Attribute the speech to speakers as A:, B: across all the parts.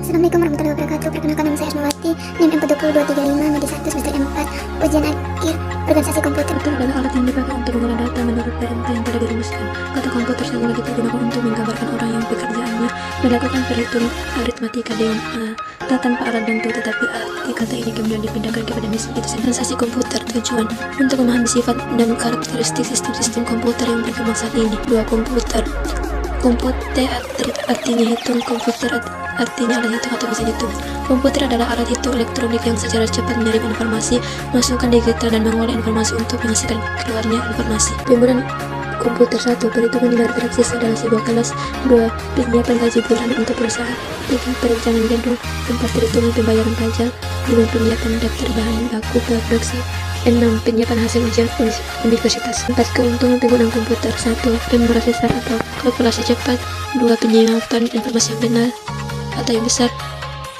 A: Assalamualaikum warahmatullahi wabarakatuh. Perkenalkan, nama saya Asmawati, NIM M40235, Medi 1, semester 4, ujian akhir organisasi komputer.
B: Komputer adalah alat yang dipakai untuk mengolah data menurut perintah yang telah dirumuskan. Kata komputer sering lagi digunakan untuk menggambarkan orang yang pekerjaannya melakukan perhitungan aritmatika dengan data tanpa alat bantu, tetapi arti kata ini kemudian dipindahkan kepada mesin itu sendiri. Transaksi komputer tujuan untuk memahami sifat dan karakteristik sistem-sistem komputer yang berkembang saat ini. Dua komputer. Komputer artinya hitung, komputer artinya alat hitung atau mesin hitung. Komputer adalah alat hitung elektronik yang secara cepat mengirim informasi, masukkan digital dan mengolah informasi untuk menghasilkan keluarnya informasi. Penggunaan komputer 1. Perhitungan nilai transaksi dalam sebuah kelas. 2. Penyiapan gaji bulanan untuk perusahaan. 3. Perencanaan gedung. 4. Perhitungan pembayaran pajak. 5. Penyiapan daftar bahan baku produksi. 6. Penyiapan hasil ujian universitas. 4. Keuntungan penggunaan komputer. 1. Memori besar atau kalkulasi cepat. 2. Penyiapan informasi yang benar atau yang besar.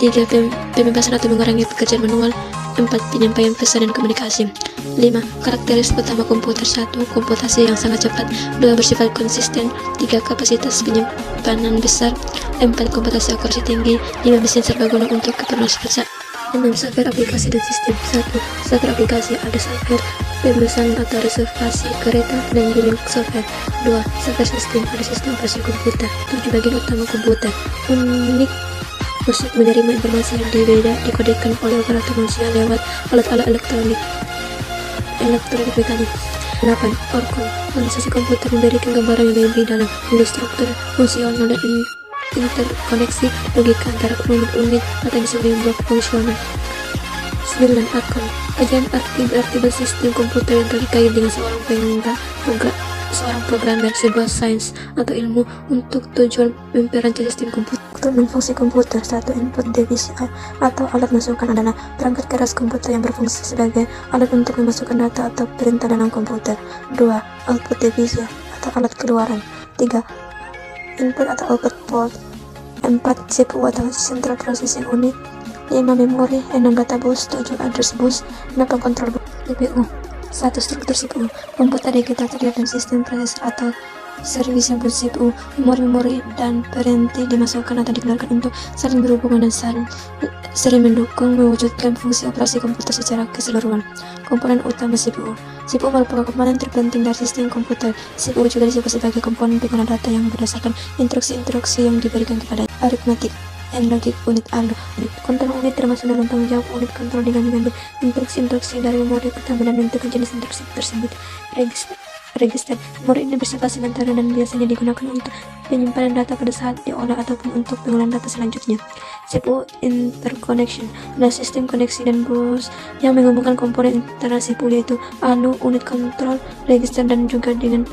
B: 3. Pembebasan atau mengurangi pekerjaan manual. 4. Penyampaian pesan dan komunikasi. 5. Karakteristik utama komputer. 1. Komputasi yang sangat cepat. 2. Bersifat konsisten. 3. Kapasitas penyimpanan besar. 4. Komputasi akurasi tinggi. 5. Mesin serbaguna untuk keperluan pesan. 6. Software aplikasi dan sistem. 1. Software aplikasi. Ada software pemesanan atau reservasi kereta dan billing software. 2. Software sistem. Ada sistem operasi komputer. 7. Bagian utama komputer. Unik musik menerima informasi yang dikodekan oleh operator manusia lewat alat-alat elektronik mekanik. 8. Orkom. Organisasi komputer memberikan gambaran yang lebih dalam mengenai struktur fungsional dan interkoneksi logika antara unit atau disebut blok fungsional. 9. Akon. Kajian arti berarti bersistem komputer yang terkait dengan seorang programmer, sebuah sains atau ilmu untuk tujuan memperancang sistem komputer. Untuk fungsi komputer. 1. Input device atau alat masukan adalah perangkat keras komputer yang berfungsi sebagai alat untuk memasukkan data atau perintah dalam komputer. 2. Output device atau alat keluaran. 3. Input atau output port. 4. CPU atau Central Processing Unit. 5. Memori. 6. Data bus. 7. Address bus. 8. Control bus. CPU. 1. Struktur CPU. Komputer digital terdiri dari sistem prosesor atau servis yang CPU, memori dan perinti dimasukkan atau dikeluarkan untuk saling berhubungan dan sering mendukung mewujudkan fungsi operasi komputer secara keseluruhan. Komponen utama CPU. CPU merupakan komponen terpenting dari sistem komputer. CPU juga disebut sebagai komponen pengguna data yang berdasarkan instruksi-instruksi yang diberikan kepada aritmatik and logic unit ALU. Kontrol unit termasuk dalam tanggung jawab unit kontrol dengan mengambil instruksi-instruksi dari memori pertama dan menentukan jenis instruksi tersebut. Register. Memori ini bersifat sementara dan biasanya digunakan untuk penyimpanan data pada saat diolah ataupun untuk pengolahan data selanjutnya. CPU interconnection adalah sistem koneksi dan bus yang menghubungkan komponen internal CPU yaitu ALU, unit kontrol, register dan juga dengan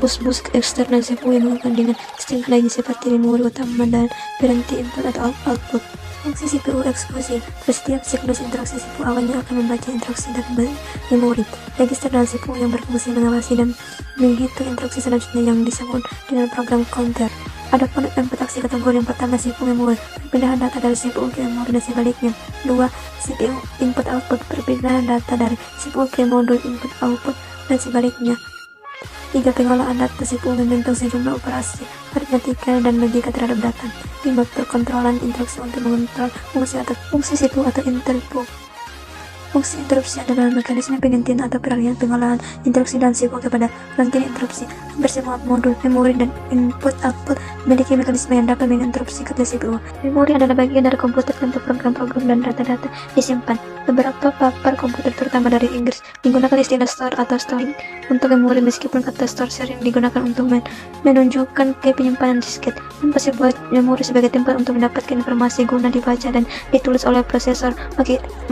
B: bus-bus eksternal CPU yang menghubungkan dengan sistem lain seperti memori utama dan perinti input atau output. Fungsi CPU eksekusi. Pada setiap siklus instruksi CPU awalnya akan membaca instruksi dari memori. Register dan CPU yang berfungsi mengawasi dan menghitung instruksi selanjutnya yang disebut dengan program counter. Ada pun 4 aksi kategori. Yang pertama, CPU memori, perpindahan data dari CPU ke memori dan sebaliknya. 2. CPU input output, perpindahan data dari CPU ke modul input output dan sebaliknya. 3. Pengolahan data. CPU membentuk sejumlah operasi aritmatika dan logika terhadap data. 5. Perkontrolan instruksi untuk mengontrol fungsi CPU atau interrupt. Fungsi interupsi adalah mekanisme penghentian atau peralihan pengolahan instruksi dan CPU kepada rangkaian interupsi. Hampir semua modul memori dan input-output memiliki mekanisme yang dapat menginterupsi kerja CPU. Memori adalah bagian dari komputer untuk program-program dan data-data disimpan. Beberapa pakar komputer terutama dari Inggris menggunakan istilah store atau store untuk memori, meskipun kata store sering digunakan untuk menunjukkan ke penyimpanan disket tanpa sebuah memori sebagai tempat untuk mendapatkan informasi guna dibaca dan ditulis oleh prosesor,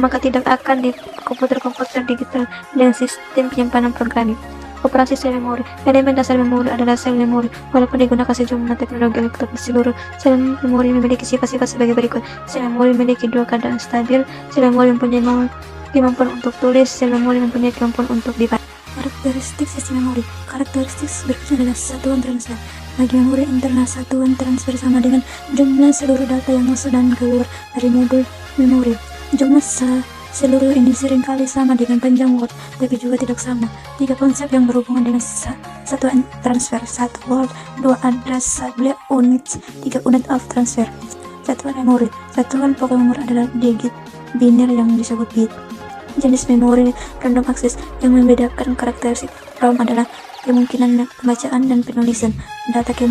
B: maka tidak akan di komputer-komputer digital dengan sistem penyimpanan programming. Operasi sel memori. Elemen dasar memori adalah sel memori. Walaupun digunakan sejumlah teknologi elektronik, seluruh sel memori memiliki sifat-sifat sebagai berikut. Sel memori memiliki dua keadaan stabil. Sel memori mempunyai kemampuan untuk tulis. Sel memori mempunyai kemampuan untuk dibaca. Karakteristik sistem memori. Karakteristik berikutnya adalah satuan transfer. Bagi memori internal, satuan transfer sama dengan jumlah seluruh data yang masuk dan keluar dari modul memori. Jumlah seluruh ini seringkali sama dengan panjang word, tapi juga tidak sama. 3 konsep yang berhubungan dengan satuan transfer. 1. Word. 2. Address. 3. Unit of transfer.
C: Satuan memori. Satuan pokok memori adalah digit biner yang disebut bit. Jenis memori random access yang membedakan karakteristik ROM adalah kemungkinan pembacaan dan penulisan data ke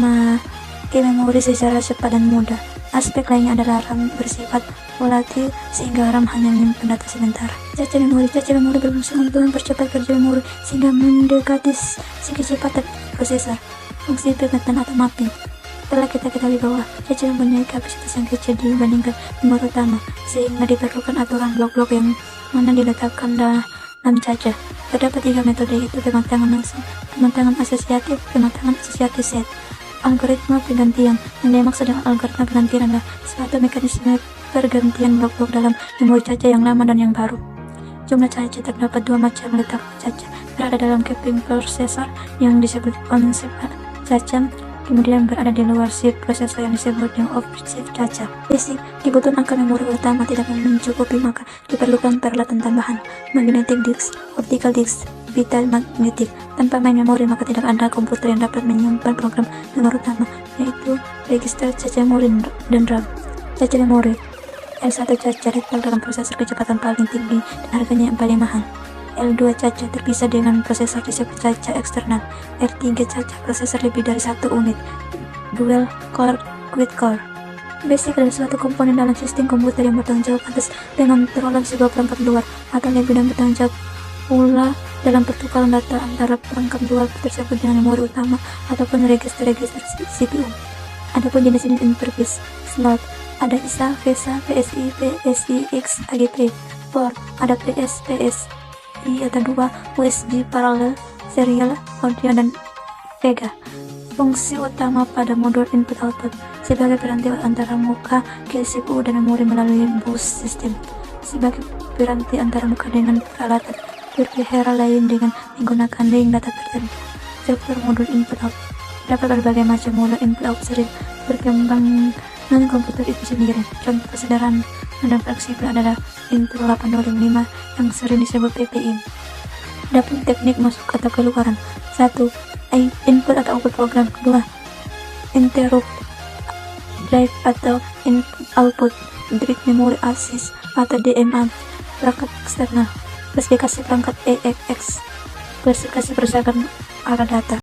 C: memori secara cepat dan mudah. Aspek lainnya adalah RAM bersifat volatil sehingga RAM hanya menyimpan data sebentar. Caca memori berfungsi untuk mempercepat kerja memori sehingga mendekati kecepatan prosesor. Fungsi pemetaan atau mapping. Telah kita ketahui bahwa caca mempunyai kapasitas yang kecil dibandingkan memori utama, sehingga diperlukan aturan blok-blok yang mana diletakkan dalam caca. Terdapat 3 metode, yaitu pematangan langsung, pematangan asosiatif set. Algoritma pergantian. Yang dimaksud dengan algoritma pergantian adalah suatu mekanisme pergantian blok-blok dalam memori caca yang lama dan yang baru. Jumlah caca. Terdapat 2 macam letak caca, berada dalam keping prosesor yang disebut on-chip caca, kemudian berada di luar chip prosesor yang disebut dengan off-chip caca. Basic, kebutuhan angka memori utama tidak mencukupi, maka diperlukan peralatan tambahan, magnetic disk, optical disk, vital magnetic. Tanpa main memori maka tidak ada komputer yang dapat menyimpan program memori utama, yaitu register caca memori dan RAM. Caca memori L1 caca letak dalam prosesor kecepatan paling tinggi dan harganya yang paling mahal. L2 caca terpisah dengan prosesor disebut caca eksternal. R3 caca prosesor lebih dari 1 unit, dual core, quad core. Basic adalah suatu komponen dalam sistem komputer yang bertanggung jawab atas pengontrolan sebuah perangkat luar, atau lebih dan bertanggung jawab pula dalam pertukaran data antara perangkat luar tersebut dengan memori utama ataupun register-register CPU. Adapun jenis-jenis interface slot, ada ISA, VESA, PSI, PSIX, AGP. Port, ada PS, PSI atau 2, USB parallel, serial, audio, dan VGA. Fungsi utama pada modul input-output sebagai peranti antara muka ke CPU dan memori melalui bus system, sebagai peranti antara muka dengan peralatan berpihara lain dengan menggunakan link data tertentu. Struktur modul input-output. Dapat berbagai macam modul input-output sering berkembang dengan komputer itu sendiri. Contoh sederhana dan fleksibel adalah Intel 8255 yang sering disebut PPI. Adapun teknik masuk atau keluaran. 1. Input atau output program. 2. Interrupt drive atau input output direct memory access atau DMA. Perangkat eksternal. Klasifikasi perangkat AXX. Klasifikasi pergerakan arah data.